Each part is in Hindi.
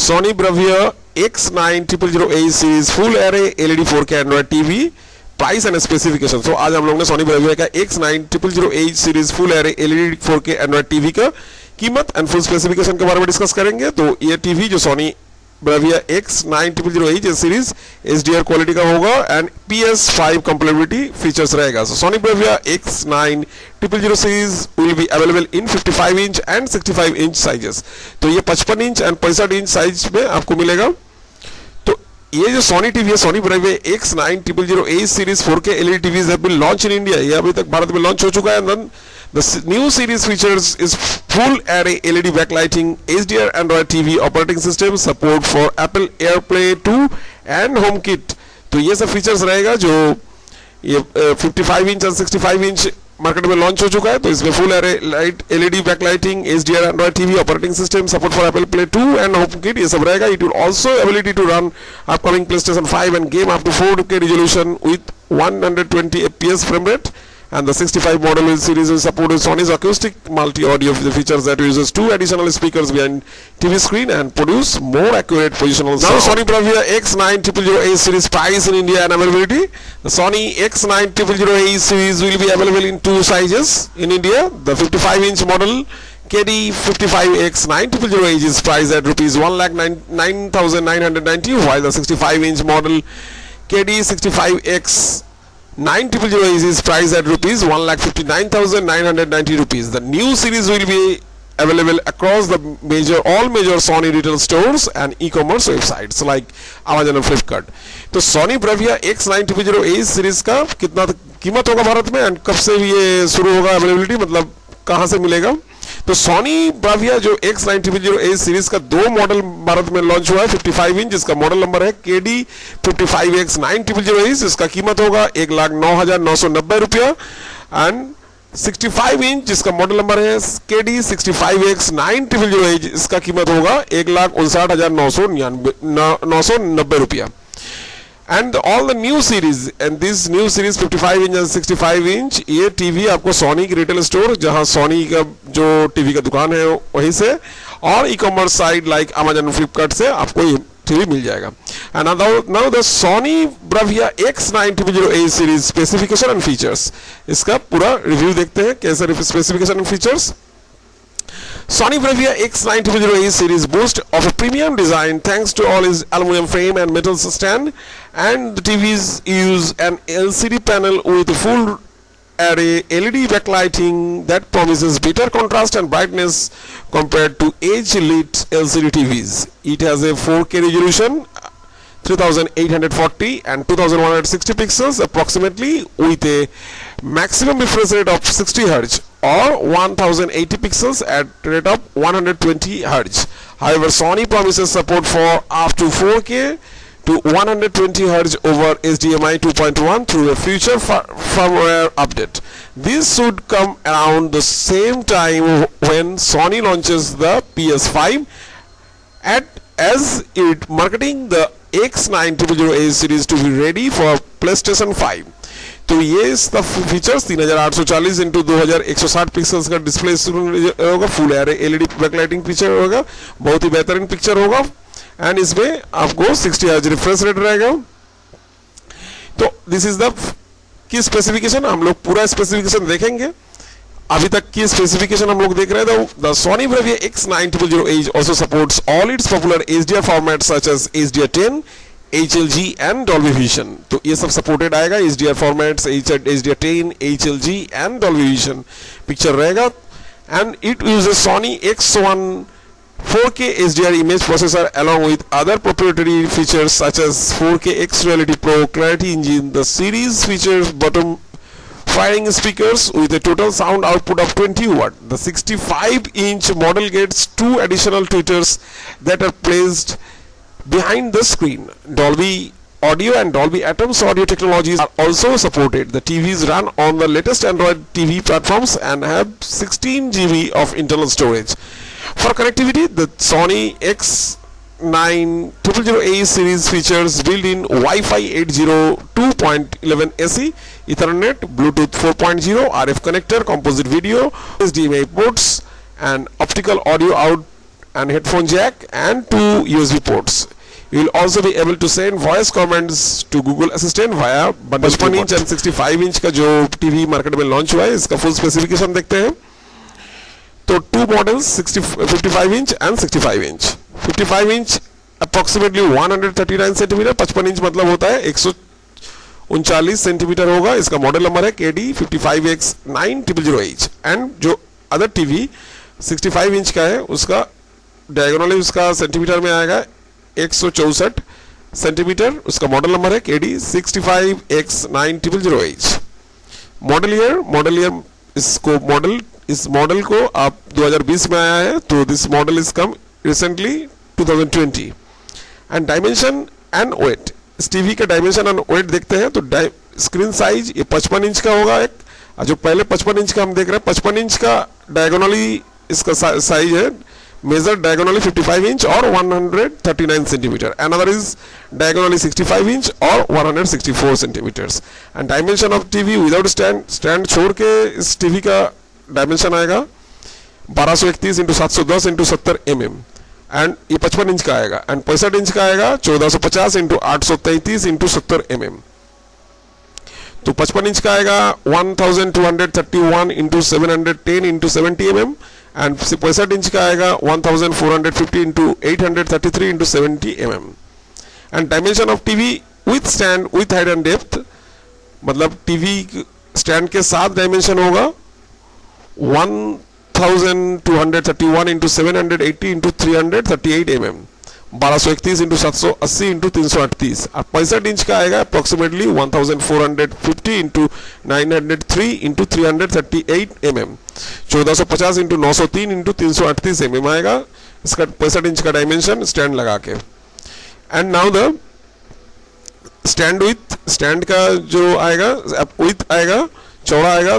Sony Bravia X9008 series full array LED 4K Android TV price and specification. तो आज हम लोग ने सोनी ब्रेविया का X9008 series full array LED 4K Android TV का कीमत एंड फुल स्पेसिफिकेशन के बारे में डिस्कस करेंगे। तो ये टीवी जो Sony Bravia X9008 series HDR quality का होगा एंड PS5 कंपेटिबिलिटी फीचर्स रहेगा। So Sony Bravia X9008 series will be available in 55 inch and 65 inch sizes. तो ये 55 इंच एंड 65 इंच साइज में आपको मिलेगा। ये जो सोनी टीवी है, Sony Bravia X9008 series 4K LED TVs have been launched in India। ये अभी तक भारत में लॉन्च हो चुका है। then the new series features is full array LED backlighting, HDR Android TV operating system, support for Apple AirPlay 2 and HomeKit। तो ये सब फीचर्स रहेगा जो ये 55 इंच और 65 इंच मार्केट में लॉन्च हो चुका है। तो इसमें full array light LED backlighting, HDR Android TV operating system, support for Apple Play 2 and HomeKit ये सब रहेगा। It will also ability to run upcoming PlayStation 5 and game up to 4K resolution with 120 FPS frame rate। And the 65 model series will support Sony's acoustic multi-audio features that uses 2 additional speakers behind TV screen and produce more accurate positional sound. Now Sony Bravia X9008 series price in India and availability. The Sony X9008 series will be available in 2 sizes in India. The 55-inch model KD55X9008 is priced at rupees 1,09,990, while the 65-inch model KD65X 9008 is priced at rupees 1,59,990 rupees. The new series will be available across the all major Sony retail stores and e-commerce websites like Amazon and Flipkart। तो Sony Bravia X9008 सीरीज का कितना कीमत होगा भारत में एंड कब से ये शुरू होगा अवेलेबिलिटी, मतलब कहां से मिलेगा? तो सोनी ब्राविया जो X9008 सीरीज का 2 मॉडल भारत में लॉन्च हुआ है। 55 इंच जिसका मॉडल नंबर है KD55X9008 जिसका कीमत होगा 1,09,990 रुपया एंड 65 इंच जिसका मॉडल नंबर है KD65X9008 इसका कीमत होगा 1,59,990 रुपया। And all the new series and this new series 55 inch and 65 inch ये टीवी आपको सोनी की रिटेल स्टोर जहां सोनी का जो टीवी का दुकान है वहीं से और e commerce site like Amazon और Flipkart से आपको ये टीवी मिल जाएगा। And now the Sony Bravia X9008 series specification and features, इसका पूरा रिव्यू देखते हैं कैसे specification and features. Sony Bravia X9008 series boasts of a premium design thanks to all its aluminum frame and metal stand, and the TVs use an LCD panel with full array LED backlighting that promises better contrast and brightness compared to age-lit LCD TVs. It has a 4K resolution 3840 and 2160 pixels approximately with a maximum refresh rate of 60 Hz or 1080 pixels at rate of 120 Hz. However, Sony promises support for up to 4K to 120 Hz over HDMI 2.1 through a future firmware update. This should come around the same time when Sony launches the PS5 as it marketing the X9008 series to be ready for PlayStation 5। तो ये इसका फीचर्स 3840 इंटू 2160 पिक्सल्स का डिस्प्ले होगा, full array LED backlighting picture होगा, बहुत ही बेहतरीन पिक्चर होगा एंड इसमें आपको 60 Hz रिफ्रेश रेट रहेगा। तो this is the key specification, हम लोग पूरा स्पेसिफिकेशन देखेंगे। अभी तक की स्पेसिफिकेशन हम लोग देख रहे हैं। The Sony Bravia X9008 also supports all its popular HDR formats such as HDR10, HLG and Dolby Vision। तो ये सब सपोर्टेड आएगा, HDR formats, HDR10, HLG and Dolby Vision picture रहेगा and it uses Sony X1 4K HDR image processor along with other proprietary features such as 4K X Reality Pro Clarity Engine। The series features bottom firing speakers with a total sound output of 20 watt। The 65-inch model gets 2 additional tweeters that are placed behind the screen. Dolby Audio and Dolby Atmos audio technologies are also supported. The TVs run on the latest Android TV platforms and have 16 GB of internal storage. For connectivity, the Sony X9008 series features built-in Wi-Fi 802.11 AC, Ethernet, Bluetooth 4.0, RF connector, composite video, HDMI ports, and optical audio out and headphone jack and 2 USB ports. You will also be able to send voice commands to Google Assistant via 55 inch and 65 inch का जो टीवी मार्केट में लॉन्च हुआ है, इसका फुल स्पेसिफिकेशन देखते हैं। तो two models 55 inch and 65 inch. 55 inch approximately 139 centimetre, 55 inch मतलब होता है 139 सेंटीमीटर होगा। इसका मॉडल नंबर है KD 55X9000H। एंड जो अदर टीवी 65 इंच का है उसका डायगोनली उसका सेंटीमीटर में आएगा 164 सेंटीमीटर। उसका मॉडल नंबर है KD 65X9000H। मॉडल ईयर इस मॉडल को आप 2020 में आया है, तो this model is come recently 2020। And dimension and weight, इस टीवी का डायमेंशन एंड वेट देखते हैं तो स्क्रीन साइज ये 55 इंच का होगा एक, जो पहले 55 इंच का हम देख रहे हैं 55 इंच का डायगोनली इसका साइज है, measured diagonally 55 inch or 139 centimeter. Another is diagonally 65 inch or 164 centimeters. And dimension of TV without stand छोड़ के इस TV का dimension आएगा 1231 into 710 into 70 mm. एंड ये 55 इंच का आएगा। एंड 65 इंच का आएगा 1450 into 833 into 70 mm. तो 55 इंच का आएगा 1231 into 710 into 70 mm। And 65 inch का आएगा 1450 into 833 into 70 mm। And dimension of TV with stand with height and depth, मतलब टीवी स्टैंड के साथ डायमेंशन होगा 1231 into 780 into 338 mm, 1231 into 780 into 338। और 65 इंच का आएगा approximately 1450 into 903 into 338 mm, 1450 into 903 into 338 mm आएगा इसका 65 इंच का डायमेंशन स्टैंड लगा के। एंड नाउ द स्टैंड का जो आएगा विथ आएगा चौड़ा आएगा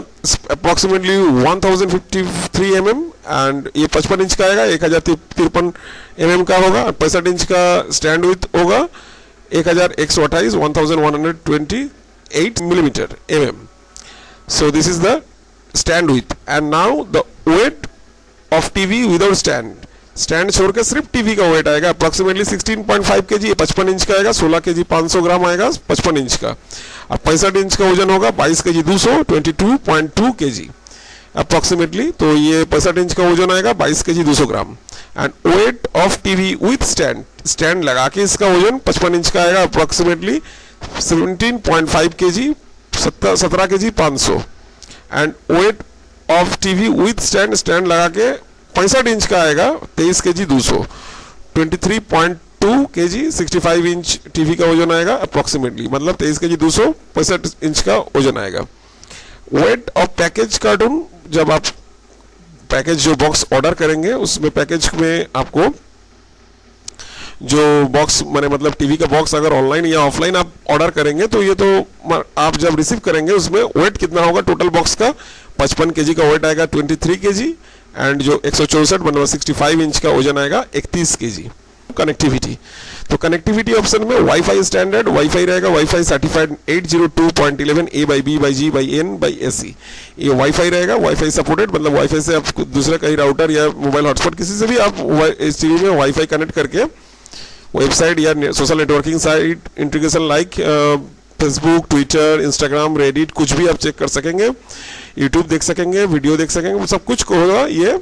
अप्रोक्सीमेटली 1053 mm। एंड ये 55 इंच का आएगा 1053 mm का होगा। 65 इंच का स्टैंड विथ होगा 1128 1128 millimeter mm। So this is the stand width। and now the weight of TV without stand छोड़ के सिर्फ टीवी का वेट आएगा अप्रोक्सीमेटली 16.5 kg। 55 इंच का आएगा 16 kg 500 ग्राम आएगा 55 इंच का। और 65 इंच का वजन होगा 22 kg 200 22.2 kg अप्रोक्सीमेटली। तो ये 65 इंच का वजन आएगा 22 kg 200 gram. And weight of TV with stand लगा के इसका वजन 55 इंच का आएगा approximately 17.5 kg 17 kg 500। And weight of TV with stand लगा के 65 इंच का आएगा 23 kg 200 23.2 kg। 65 इंच टीवी का वजन आएगा अप्रोक्सीमेटली, मतलब 23 kg 200 65 इंच का वजन आएगा। वेट ऑफ पैकेज कार्टून, जब आप पैकेज जो बॉक्स ऑर्डर करेंगे उसमें पैकेज में आपको जो बॉक्स मतलब टीवी का बॉक्स अगर ऑनलाइन या ऑफलाइन आप ऑर्डर करेंगे तो ये तो आप जब रिसीव करेंगे उसमें वेट कितना होगा टोटल बॉक्स का 55 kg का वेट आएगा 23 kg। एंड जो 164 मतलब 65 इंच का वजन आएगा 31 kg। कनेक्टिविटी, तो कनेक्टिविटी ऑप्शन में वाईफाई स्टैंडर्ड वाईफाई रहेगा, वाईफाई सर्टिफाइड 802.11 A/B/G/N/SE ये वाईफाई रहेगा। वाईफाई सपोर्टेड मतलब वाईफाई से आप दूसरा कहीं राउटर या मोबाइल हॉटस्पॉट किसी से भी आप इस टीवी में वाईफाई कनेक्ट करके वेबसाइट या social networking site integration like Facebook Twitter Instagram Reddit कुछ भी आप चेक कर सकेंगे, यूट्यूब देख सकेंगे, वीडियो देख सकेंगे, सब कुछ को होगा ये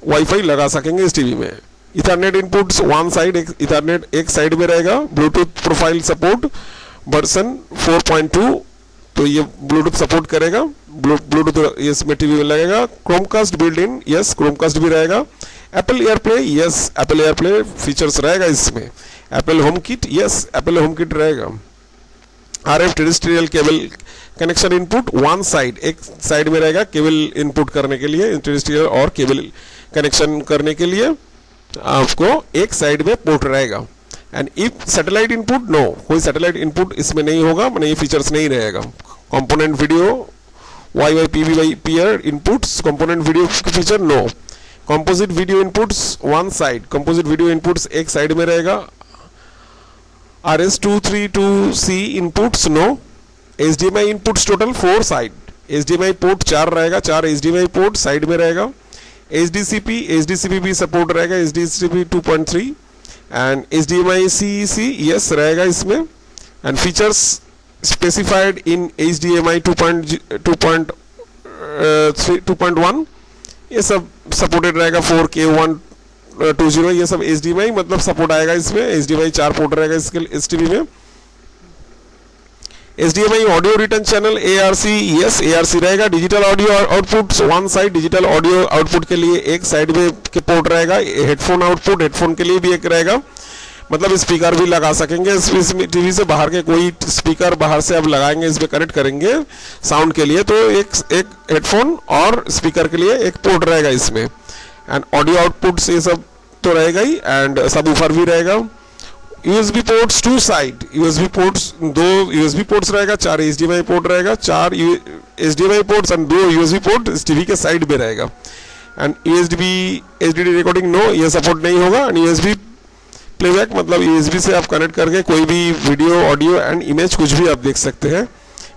वाईफाई लगा सकेंगे इस टीवी में। Ethernet inputs one side Ethernet एक साइड में रहेगा। ब्लूटूथ प्रोफाइल सपोर्ट वर्जन 4.2 तो ये ब्लूटूथ सपोर्ट करेगा। ब्लूटूथ इसमें टीवी में लगेगा। Chromecast build in, yes Chromecast भी रहेगा। Apple AirPlay, yes Apple AirPlay features रहेगा इसमें। Apple home kit, yes Apple home kit रहेगा। RF terrestrial cable connection input one side एक साइड में रहेगा केबल इनपुट करने के लिए, टेरेस्ट्रियल और केबल कनेक्शन करने के लिए आपको एक साइड में पोर्ट रहेगा। And if satellite input no, कोई सैटेलाइट इनपुट इसमें नहीं होगा, मैंने ये फीचर्स नहीं रहेगा। कंपोनेंट वीडियो वाई PVY पीयर inputs component video feature no. Composite video inputs one side, composite video inputs एक साइड में रहेगा। RS-232C inputs no. HDMI inputs total 4 side, HDMI port 4 रहेगा, 4 HDMI पोर्ट साइड में रहेगा। HDCP भी सपोर्ट रहेगा, HDCP 2.3 and HDMI CEC yes रहेगा इसमें। And features specified in HDMI 2.1 ये सब सपोर्टेड रहेगा। 4K 120 ये सब HDMI मतलब सपोर्ट आएगा इसमें। HDMI 4 पोर्ट रहेगा इसके इस टीवी में। HDMI audio return channel ARC yes ARC रहेगा। Digital audio output one side, digital audio output के लिए एक साइड में के पोर्ट रहेगा। हेडफोन आउटपुट, हेडफोन के लिए भी एक रहेगा, मतलब स्पीकर भी लगा सकेंगे इस टीवी से। बाहर के कोई स्पीकर बाहर से आप लगाएंगे, इसमें कनेक्ट करेंगे साउंड के लिए, तो एक हेडफोन और स्पीकर के लिए एक पोर्ट रहेगा इसमें। एंड ऑडियो आउटपुट ये सब तो रहेगा ही, एंड सब ऊपर भी रहेगा। USB ports 2 side, USB ports 2 USB ports रहेगा, 4 HDMI पोर्ट रहेगा, 4 HDMI ports and 2 USB port इस टीवी के साइड में रहेगा। And USB HDD recording no, ये सपोर्ट नहीं होगा। एंड USB प्लेबैक मतलब USB से आप कनेक्ट करके कोई भी वीडियो, ऑडियो एंड इमेज कुछ भी आप देख सकते हैं।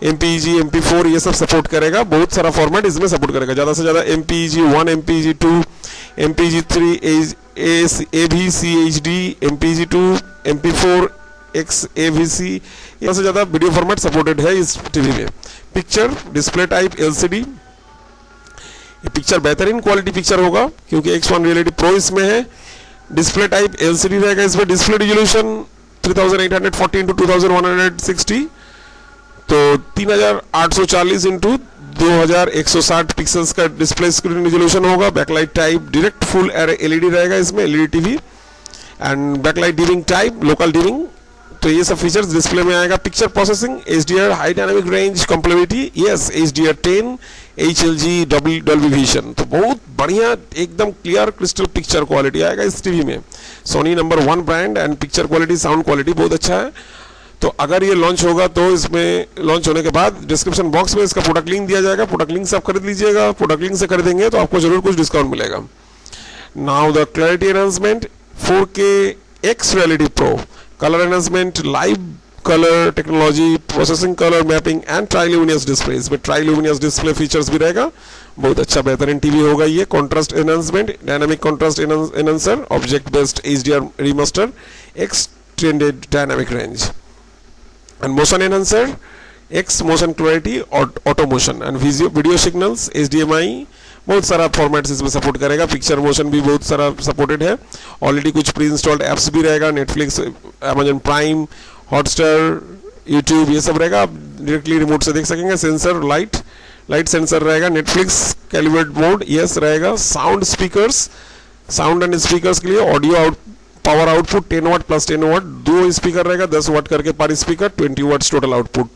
MPEG MP4 ये सब सपोर्ट करेगा, बहुत सारा फॉर्मेट इसमें सपोर्ट करेगा। ज़्यादा से ज़्यादा MPEG 1, MPEG 2, MPEG 3, AVC HD, MPEG 2, MP4 XAVC ये सबसे ज़्यादा वीडियो फॉर्मेट सपोर्टेड है इस टीवी में। पिक्चर डिस्प्ले टाइप LCD, ये पिक्चर बेहतरीन क्वालिटी पिक्चर होगा क्योंकि X1 Reality Pro इसमें है। डिस्प्ले टाइप LCD रहेगा इसमें। डिस्प्ले रिजोल्यूशन 3840 × 2160, तो 3840 × 2160 पिक्सल्स का डिस्प्ले स्क्रीन रिजोल्यूशन होगा। Backlight type direct full array LED रहेगा इसमें, LED TV. And backlight dimming type local dimming, तो ये सब फीचर्स डिस्प्ले में आएगा। Picture processing HDR high dynamic range compatibility yes, HDR10 HLG Dolby vision, तो बहुत बढ़िया एकदम क्लियर क्रिस्टल पिक्चर क्वालिटी आएगा इस टीवी में। Sony number 1 brand and picture quality sound quality बहुत अच्छा है। तो अगर ये लॉन्च होगा तो इसमें लॉन्च होने के बाद डिस्क्रिप्शन बॉक्स में इसका प्रोडक्ट लिंक दिया जाएगा, प्रोडक्ट लिंक से आप खरीद लीजिएगा। प्रोडक्ट लिंक से खरीदेंगे तो आपको जरूर कुछ डिस्काउंट मिलेगा। Now the clarity enhancement 4K X Reality Pro, colour enhancement, live colour technology, processing colour mapping and Triluminos display, इसमें ट्राइल्यूमिनस डिस्प्ले फीचर्स भी रहेगा। बहुत अच्छा बेहतरीन टीवी होगा ये। Contrast enhancement, dynamic contrast enhancer, object based HDR remaster, extended dynamic range and motion enhancer, X motion clarity, auto motion and video signals, HDMI बहुत सारा फॉर्मेट्स इसमें सपोर्ट करेगा। पिक्चर मोशन भी बहुत सारा सपोर्टेड है। ऑलरेडी कुछ प्री इंस्टॉल्ड ऐप्स भी रहेगा, Netflix, Amazon Prime, Hotstar, YouTube ये सब रहेगा, आप डायरेक्टली रिमोट से देख सकेंगे। सेंसर लाइट सेंसर रहेगा। नेटफ्लिक्स कैलिब्रेट मोड यस रहेगा। Sound speakers, sound and speakers के लिए audio power output 10 watt plus 10 watt, 2 speaker रहेगा 10 वाट करके पर speaker, 20 watts total output.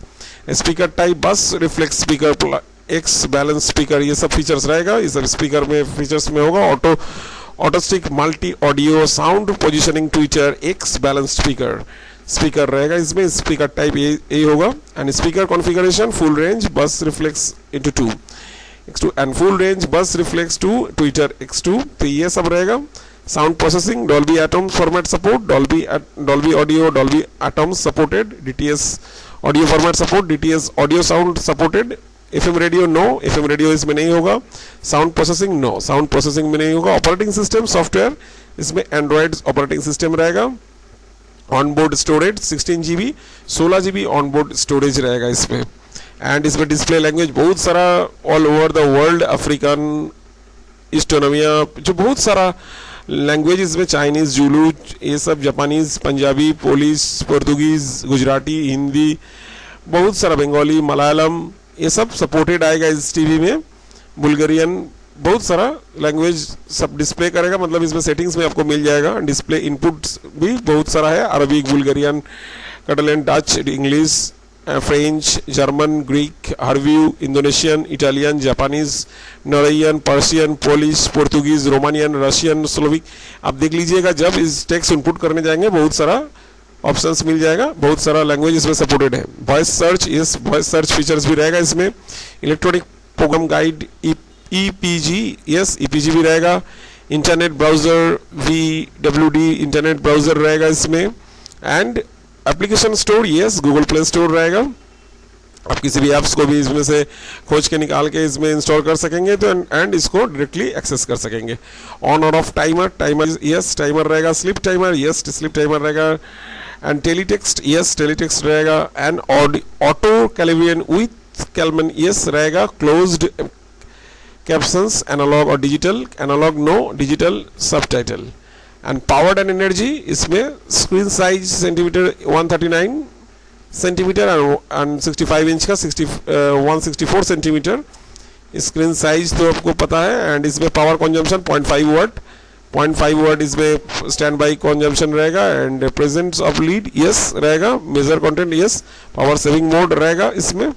Speaker type bass, reflex speaker, X balance speaker, ये सब फीचर्स रहेगा। ये सब स्पीकर में फीचर्स में होगा। Acoustic multi audio sound positioning tweeter, X balance speaker रहेगा इसमें। स्पीकर टाइप ये होगा। And speaker configuration full range bass reflex into 2 X2 and full range bass reflex 2 tweeter X2, तो ये सब रहेगा। Sound processing Dolby Atmos format support, Dolby audio, Dolby Atmos supported, DTS audio format support, DTS audio sound supported. FM radio no, FM radio इसमें नहीं होगा। Sound processing no, sound processing में नहीं होगा। ऑपरेटिंग सिस्टम सॉफ्टवेयर इसमें एंड्रॉइड ऑपरेटिंग सिस्टम रहेगा। Onboard storage 16 GB 16 GB onboard storage रहेगा इसमें। एंड इसमें डिस्प्ले लैंग्वेज बहुत सारा all over the world, African, Estonian, जो बहुत सारा लैंग्वेज इसमें, चाइनीज़, जुलू ये सब, Japanese, Punjabi, Polish, Portuguese, Gujarati, Hindi, बहुत सारा, बंगाली, मलयालम ये सब सपोर्टेड आएगा इस टीवी में। बुल्गारियन, बहुत सारा लैंग्वेज सब डिस्प्ले करेगा, मतलब इसमें सेटिंग्स में आपको मिल जाएगा। डिस्प्ले इनपुट्स भी बहुत सारा है, Arabic, Bulgarian, Catalan, Dutch, English, French, German, Greek, Hebrew, Indonesian, Italian, Japanese, Norwegian, Persian, Polish, Portuguese, Romanian, Russian, Slovak. आप देख लीजिएगा जब इस टेक्स्ट इनपुट करने जाएंगे बहुत सारा ऑप्शंस मिल जाएगा, बहुत सारा लैंग्वेज इसमें सपोर्टेड है। Voice search, yes voice search features भी रहेगा इसमें। Electronic program guide, EPG yes EPG भी रहेगा। Internet browser, VWD internet browser रहेगा इसमें। And application store yes Google Play Store रहेगा। आप किसी भी ऐप्स को भी इसमें से खोज के निकाल के इसमें इंस्टॉल कर सकेंगे तो एंड इसको डायरेक्टली एक्सेस कर सकेंगे। ऑन और off timer, timer yes timer रहेगा, sleep timer yes sleep timer रहेगा, एंड टेलीटेक्स्ट यस टेलीटेक्स्ट रहेगा, and auto calibration with Calman yes रहेगा, क्लोज्ड कैप्शंस एनालॉग और digital, analogue no, digital subtitle. And powered and energy इसमें screen size centimetre 139 centimetre and 65 inch का 164 सेंटीमीटर स्क्रीन साइज तो आपको पता है। एंड इसमें पावर कंजम्पशन 0.5 वाट इसमें स्टैंड बाई कंजम्पशन रहेगा, and presence of lead yes रहेगा, major content yes, power saving mode रहेगा, इसमें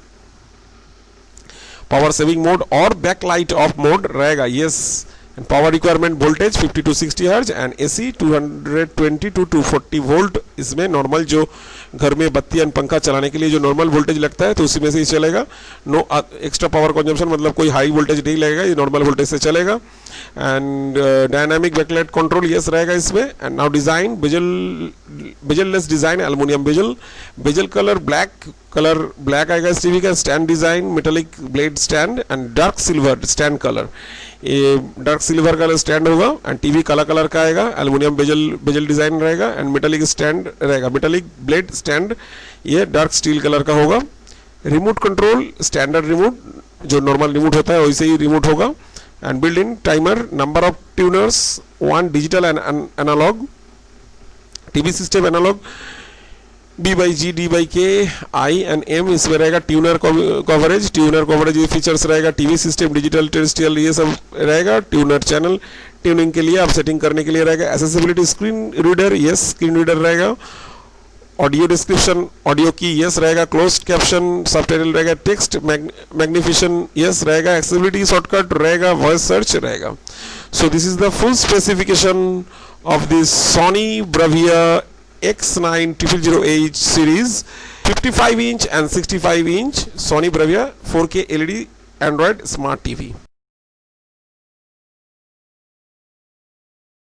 पावर सेविंग मोड और बैकलाइट ऑफ मोड रहेगा yes. And power requirement voltage 50 to 60 hertz and AC 220 to 240 volt. इसमें नॉर्मल जो घर में बत्ती एंड पंखा चलाने के लिए जो नॉर्मल वोल्टेज लगता है तो उसी में से ही चलेगा। नो एक्स्ट्रा पावर कंजम्पशन, मतलब कोई हाई वोल्टेज नहीं लगेगा, ये नॉर्मल वोल्टेज से चलेगा। And dynamic backlight control yes रहेगा इसमें। And now design bezel less design, aluminium bezel colour black आएगा इस टीवी का। Stand design metallic blade stand and dark silver stand colour, ये डार्क सिल्वर कलर स्टैंड होगा। एंड टीवी काला कलर का आएगा, एल्युमिनियम बेजल डिजाइन रहेगा, एंड मेटेलिक स्टैंड रहेगा, मेटेलिक ब्लेड स्टैंड, ये डार्क स्टील कलर का होगा। रिमोट कंट्रोल स्टैंडर्ड रिमोट, जो नॉर्मल रिमोट होता है वैसे ही रिमोट होगा। And build in timer, number of tuners 1 digital and analogue, TV system analogue B/G D/K I and M इसमें रहेगा। ट्यूनर कवरेज ये फीचर्स रहेगा। टीवी सिस्टम डिजिटल टेरेस्ट्रियल ये सब रहेगा। ट्यूनर चैनल ट्यूनिंग के लिए, आप सेटिंग करने के लिए रहेगा। Accessibility screen reader yes screen reader रहेगा। ऑडियो डिस्क्रिप्शन ऑडियो की यस रहेगा। क्लोज्ड कैप्शन सबटाइटल रहेगा। टेक्स्ट मैग्निफिकेशन यस रहेगा। एक्सेसिबिलिटी शॉर्टकट रहेगा। वॉइस सर्च रहेगा। So this is the full specification of this Sony Bravia X9 0008 series 55 inch and 65 inch Sony Bravia 4K LED Android Smart TV।